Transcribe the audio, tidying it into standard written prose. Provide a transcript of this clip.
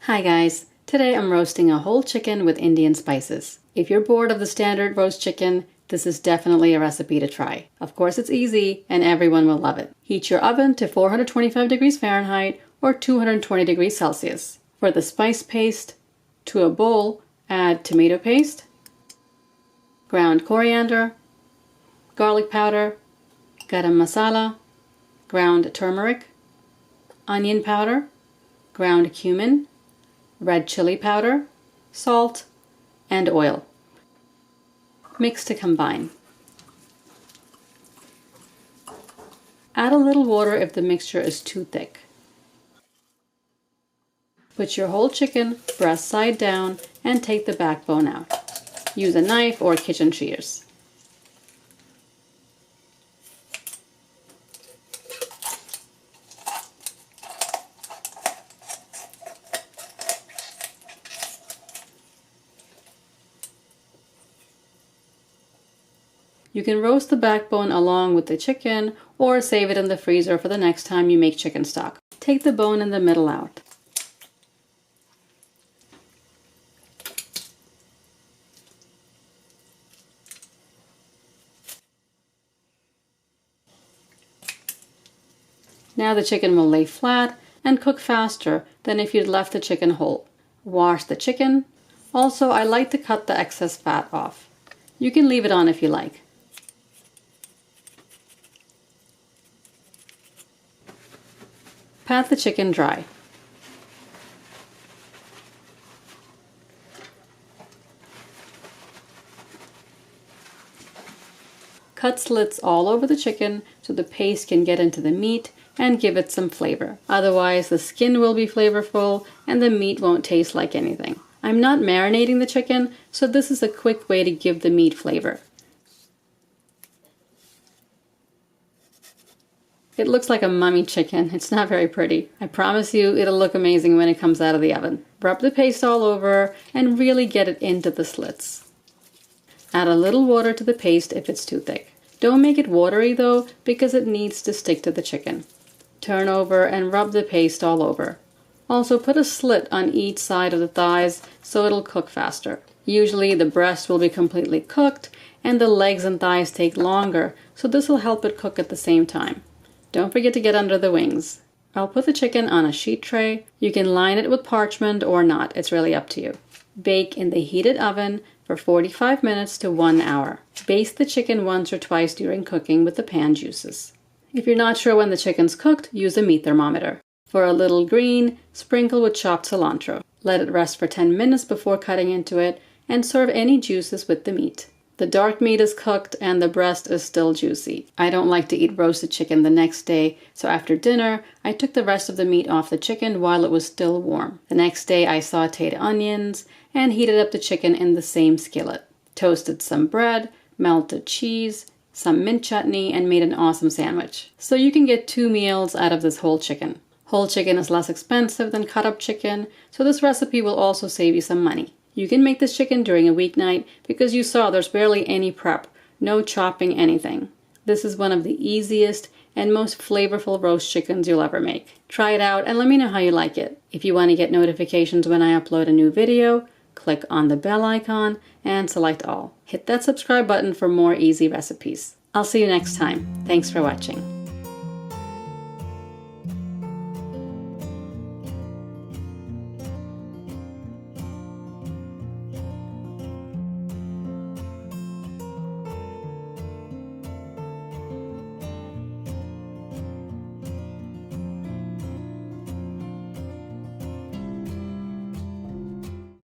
Hi guys, today I'm roasting a whole chicken with Indian spices. If you're bored of the standard roast chicken, this is definitely a recipe to try. Of course it's easy and everyone will love it. Heat your oven to 425 degrees Fahrenheit or 220 degrees Celsius. For the spice paste, to a bowl, add tomato paste, ground coriander, garlic powder, garam masala, ground turmeric, onion powder, ground cumin, red chili powder, salt, and oil. Mix to combine. Add a little water if the mixture is too thick. Put your whole chicken breast side down and take the backbone out. Use a knife or kitchen shears. You can roast the backbone along with the chicken or save it in the freezer for the next time you make chicken stock. Take the bone in the middle out. Now the chicken will lay flat and cook faster than if you'd left the chicken whole. Wash the chicken. Also, I like to cut the excess fat off. You can leave it on if you like. Pat the chicken dry. Cut slits all over the chicken so the paste can get into the meat and give it some flavor. Otherwise, the skin will be flavorful and the meat won't taste like anything. I'm not marinating the chicken, so this is a quick way to give the meat flavor. It looks like a mummy chicken. It's not very pretty. I promise you it'll look amazing when it comes out of the oven. Rub the paste all over and really get it into the slits. Add a little water to the paste if it's too thick. Don't make it watery though, because it needs to stick to the chicken. Turn over and rub the paste all over. Also put a slit on each side of the thighs so it'll cook faster. Usually the breast will be completely cooked and the legs and thighs take longer, so this will help it cook at the same time. Don't forget to get under the wings. I'll put the chicken on a sheet tray. You can line it with parchment or not, it's really up to you. Bake in the heated oven for 45 minutes to 1 hour. Baste the chicken once or twice during cooking with the pan juices. If you're not sure when the chicken's cooked, use a meat thermometer. For a little green, sprinkle with chopped cilantro. Let it rest for 10 minutes before cutting into it and serve any juices with the meat. The dark meat is cooked and the breast is still juicy. I don't like to eat roasted chicken the next day, so after dinner, I took the rest of the meat off the chicken while it was still warm. The next day, I sauteed onions and heated up the chicken in the same skillet. Toasted some bread, melted cheese, some mint chutney, and made an awesome sandwich. So you can get 2 meals out of this whole chicken. Whole chicken is less expensive than cut up chicken, so this recipe will also save you some money. You can make this chicken during a weeknight because you saw there's barely any prep, no chopping anything. This is one of the easiest and most flavorful roast chickens you'll ever make. Try it out and let me know how you like it. If you want to get notifications when I upload a new video, click on the bell icon and select all. Hit that subscribe button for more easy recipes. I'll see you next time. Thanks for watching.